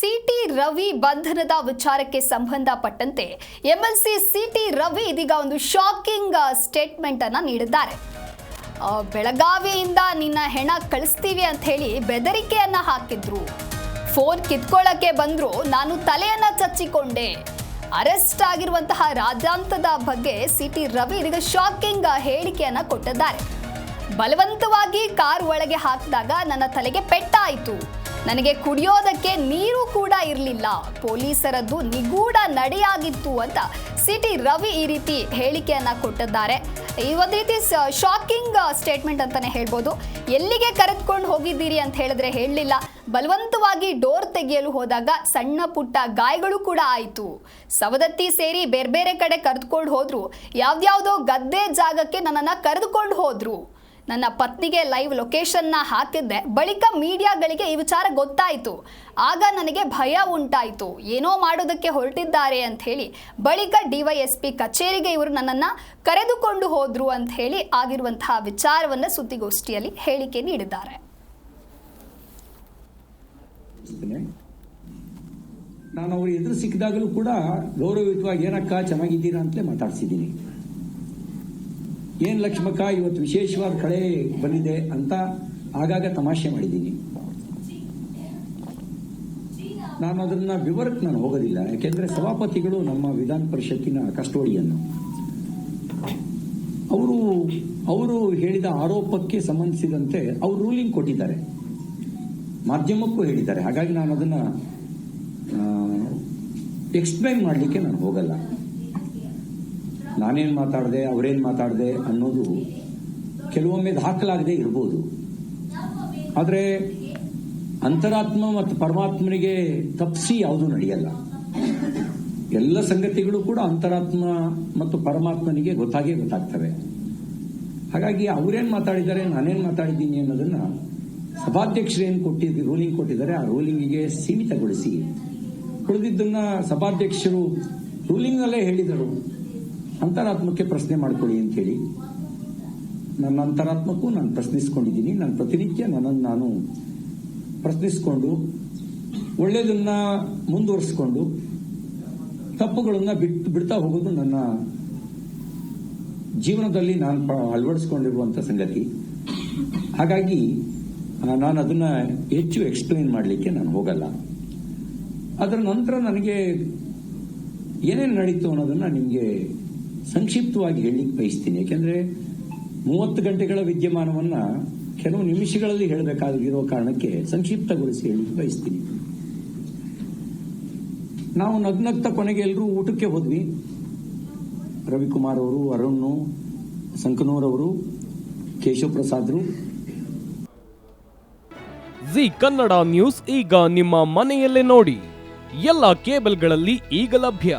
City Ravi ಬಂಧನದ ವಿಚಾರಕ್ಕೆ ಸಂಬಂಧಪಟ್ಟಂತೆ ಎಂಎಲ್ಸಿ ಸಿಟಿ ರವಿ ಇದೀಗ ಒಂದು ಶಾಕಿಂಗ್ ಸ್ಟೇಟ್ಮೆಂಟ್ ಅನ್ನು ನೀಡಿದ್ದಾರೆ. ಬೆಳಗಾವಿಯಿಂದ ನಿನ್ನ ಹೆಣ ಕಳಿಸ್ತೀವಿ ಅಂತ ಹೇಳಿ ಬೆದರಿಕೆಯನ್ನ ಹಾಕಿದ್ರು. ಫೋನ್ ಕಿತ್ಕೊಳ್ಳಕ್ಕೆ ಬಂದ್ರು, ನಾನು ತಲೆಯನ್ನ ಚಚ್ಚಿಕೊಂಡೆ. ಅರೆಸ್ಟ್ ಆಗಿರುವಂತಹ ರಾಜಾಂತದ ಬಗ್ಗೆ ಸಿಟಿ ರವಿ ಇದೀಗ ಶಾಕಿಂಗ್ ಹೇಳಿಕೆಯನ್ನ ಕೊಟ್ಟಿದ್ದಾರೆ. ಬಲವಂತವಾಗಿ ಕಾರ್ ಒಳಗೆ ಹಾಕಿದಾಗ ನನ್ನ ತಲೆಗೆ ಪೆಟ್ಟಾಯಿತು. ನನಗೆ ಕುಡಿಯೋದಕ್ಕೆ ನೀರು ಕೂಡ ಇರಲಿಲ್ಲ. ಪೊಲೀಸರದ್ದು ನಿಗೂಢ ನಡೆಯಾಗಿತ್ತು ಅಂತ ಸಿಟಿ ರವಿ ಈ ರೀತಿ ಹೇಳಿಕೆಯನ್ನ ಕೊಟ್ಟಿದ್ದಾರೆ. ಈ ಒಂದು ರೀತಿ ಶಾಕಿಂಗ್ ಸ್ಟೇಟ್ಮೆಂಟ್ ಅಂತಾನೆ ಹೇಳ್ಬೋದು. ಎಲ್ಲಿಗೆ ಕರೆದುಕೊಂಡು ಹೋಗಿದ್ದೀರಿ ಅಂತ ಹೇಳಿದ್ರೆ ಹೇಳಲಿಲ್ಲ. ಬಲವಂತವಾಗಿ ಡೋರ್ ತೆಗೆಯಲು ಹೋದಾಗ ಸಣ್ಣ ಪುಟ್ಟ ಗಾಯಗಳು ಕೂಡ ಆಯಿತು. ಸವದತ್ತಿ ಸೇರಿ ಬೇರೆ ಬೇರೆ ಕಡೆ ಕರೆದುಕೊಂಡು ಹೋದ್ರು. ಯಾವ್ದ್ಯಾವುದೋ ಗದ್ದೆ ಜಾಗಕ್ಕೆ ನನ್ನನ್ನು ಕರೆದುಕೊಂಡು ಹೋದ್ರು. ನನ್ನ ಪತ್ನಿಗೆ ಲೈವ್ ಲೊಕೇಶನ್ನ ಹಾಕಿದ್ದೆ. ಬಳಿಕ ಮೀಡಿಯಾಗಳಿಗೆ ಈ ವಿಚಾರ ಗೊತ್ತಾಯಿತು. ಆಗ ನನಗೆ ಭಯ ಉಂಟಾಯಿತು. ಏನೋ ಮಾಡೋದಕ್ಕೆ ಹೊರಟಿದ್ದಾರೆ ಅಂತ ಹೇಳಿ ಬಳಿಕ ಡಿವೈಎಸ್ಪಿ ಕಚೇರಿಗೆ ಇವರು ನನ್ನನ್ನು ಕರೆದುಕೊಂಡು ಹೋದ್ರು ಅಂತ ಹೇಳಿ ಆಗಿರುವಂತಹ ವಿಚಾರವನ್ನು ಸುದ್ದಿಗೋಷ್ಠಿಯಲ್ಲಿ ಹೇಳಿಕೆ ನೀಡಿದ್ದಾರೆ. ನಾನು ಅವರು ಎದುರು ಸಿಕ್ಕಿದಾಗಲೂ ಕೂಡ ಗೌರವಯುತವಾಗಿ ಏನಕ್ಕ ಚೆನ್ನಾಗಿದ್ದೀರಾ ಅಂತಲೇ ಮಾತಾಡ್ಸಿದ್ದೀನಿ. ಏನ್ ಲಕ್ಷ್ಮಕ್ಕ ಇವತ್ತು ವಿಶೇಷವಾದ ಕಳೆ ಬಂದಿದೆ ಅಂತ ಆಗಾಗ ತಮಾಷೆ ಮಾಡಿದ್ದೀನಿ. ನಾನು ಅದನ್ನ ವಿವರಕ್ಕೆ ನಾನು ಹೋಗೋದಿಲ್ಲ. ಯಾಕೆಂದ್ರೆ ಸಭಾಪತಿಗಳು ನಮ್ಮ ವಿಧಾನ ಪರಿಷತ್ತಿನ ಕಸ್ಟೋಡಿಯನ್ನು ಅವರು ಹೇಳಿದ ಆರೋಪಕ್ಕೆ ಸಂಬಂಧಿಸಿದಂತೆ ಅವರು ರೂಲಿಂಗ್ ಕೊಟ್ಟಿದ್ದಾರೆ, ಮಾಧ್ಯಮಕ್ಕೂ ಹೇಳಿದ್ದಾರೆ. ಹಾಗಾಗಿ ನಾನು ಅದನ್ನ ಎಕ್ಸ್ಪ್ಲೈನ್ ಮಾಡಲಿಕ್ಕೆ ನಾನು ಹೋಗಲ್ಲ. ನಾನೇನು ಮಾತಾಡಿದೆ, ಅವರೇನು ಮಾತಾಡಿದೆ ಅನ್ನೋದು ಕೆಲವೊಮ್ಮೆ ದಾಖಲಾಗದೆ ಇರ್ಬೋದು. ಆದರೆ ಅಂತರಾತ್ಮ ಮತ್ತು ಪರಮಾತ್ಮನಿಗೆ ತಪ್ಪಿಸಿ ಯಾವುದೂ ನಡೆಯಲ್ಲ. ಎಲ್ಲ ಸಂಗತಿಗಳು ಕೂಡ ಅಂತರಾತ್ಮ ಮತ್ತು ಪರಮಾತ್ಮನಿಗೆ ಗೊತ್ತಾಗ್ತವೆ. ಹಾಗಾಗಿ ಅವರೇನು ಮಾತಾಡಿದ್ದಾರೆ, ನಾನೇನು ಮಾತಾಡಿದ್ದೀನಿ ಅನ್ನೋದನ್ನ ಸಭಾಧ್ಯಕ್ಷರೇನು ರೂಲಿಂಗ್ ಕೊಟ್ಟಿದ್ದಾರೆ ಆ ರೂಲಿಂಗಿಗೆ ಸೀಮಿತಗೊಳಿಸಿ ಉಳಿದಿದ್ದನ್ನ ಸಭಾಧ್ಯಕ್ಷರು ರೂಲಿಂಗ್ನಲ್ಲೇ ಹೇಳಿದರು. ಅಂತರಾತ್ಮಕ್ಕೆ ಪ್ರಶ್ನೆ ಮಾಡ್ಕೊಳ್ಳಿ ಅಂತ ಹೇಳಿ ನನ್ನ ಅಂತರಾತ್ಮಕ್ಕೂ ನಾನು ಪ್ರಶ್ನಿಸ್ಕೊಂಡಿದ್ದೀನಿ. ನಾನು ಪ್ರತಿನಿತ್ಯ ನನ್ನನ್ನು ನಾನು ಪ್ರಶ್ನಿಸಿಕೊಂಡು ಒಳ್ಳೆಯದನ್ನ ಮುಂದುವರಿಸಿಕೊಂಡು ತಪ್ಪುಗಳನ್ನ ಬಿಡ್ತಾ ಹೋಗೋದು ನನ್ನ ಜೀವನದಲ್ಲಿ ನಾನು ಅಳವಡಿಸಿಕೊಂಡಿರುವಂತ ಸಂಗತಿ. ಹಾಗಾಗಿ ನಾನು ಅದನ್ನ ಹೆಚ್ಚು ಎಕ್ಸ್ಪ್ಲೈನ್ ಮಾಡಲಿಕ್ಕೆ ನಾನು ಹೋಗಲ್ಲ. ಅದರ ನಂತರ ನನಗೆ ಏನೇನು ನಡೀತು ಅನ್ನೋದನ್ನ ನಿಮಗೆ ಸಂಕ್ಷಿಪ್ತವಾಗಿ ಹೇಳಲಿಕ್ಕೆ ಬಯಸ್ತೀನಿ. ಯಾಕೆಂದ್ರೆ 30 ಗಂಟೆಗಳ ವಿದ್ಯಮಾನವನ್ನ ಕೆಲವು ನಿಮಿಷಗಳಲ್ಲಿ ಹೇಳಬೇಕಾಗಿರೋ ಕಾರಣಕ್ಕೆ ಸಂಕ್ಷಿಪ್ತಗೊಳಿಸಿ ಹೇಳಲಿಕ್ಕೆ ಬಯಸ್ತೀನಿ. ನಾವು ನಗ್ನಗ್ತ ಕೊನೆಗೆ ಎಲ್ಲರೂ ಊಟಕ್ಕೆ ಹೋದ್ವಿ. ರವಿಕುಮಾರ್ ಅವರು, ಅರುಣ್, ಸಂಕನೂರ್ ಅವರು, ಕೇಶವ್ ಪ್ರಸಾದ್ರು. ಜಿ ಕನ್ನಡ ನ್ಯೂಸ್ ಈಗ ನಿಮ್ಮ ಮನೆಯಲ್ಲೇ ನೋಡಿ. ಎಲ್ಲ ಕೇಬಲ್ಗಳಲ್ಲಿ ಈಗ ಲಭ್ಯ.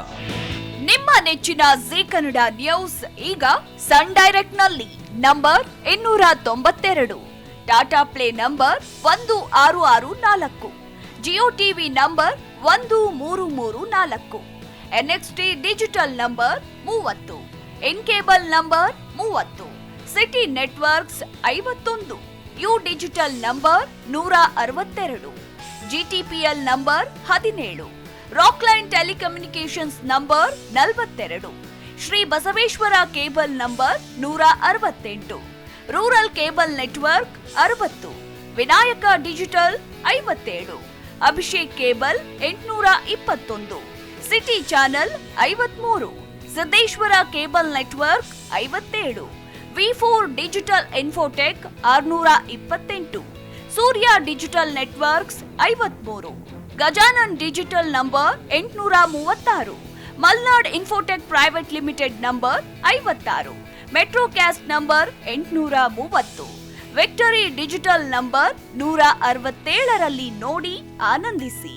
ನಿಮ್ಮ ನೆಚ್ಚಿನ ಜಿ ಕನ್ನಡ ನ್ಯೂಸ್ ಈಗ ಸನ್ ಡೈರೆಕ್ಟ್ ನಲ್ಲಿ number 292, Tata Play number 1664, Jio TV number 1334, NXT digital number 30, in cable number 30, city networks 51, U digital number 162, GTPL number 17, Rockline telecommunications number 42, Shri Basaveshwara cable number 168, rural cable network 60, Vinayaka digital 57, Abhishek cable 821, city channel 53, Siddeshwara cable network 57, ವಿ4 digital infotech 628, Surya digital networks 53, Gajanan digital number 836, Malnad infotech private limited number 56, Metrocast number 830, victory digital number 167ರಲ್ಲಿ ನೋಡಿ ಆನಂದಿಸಿ.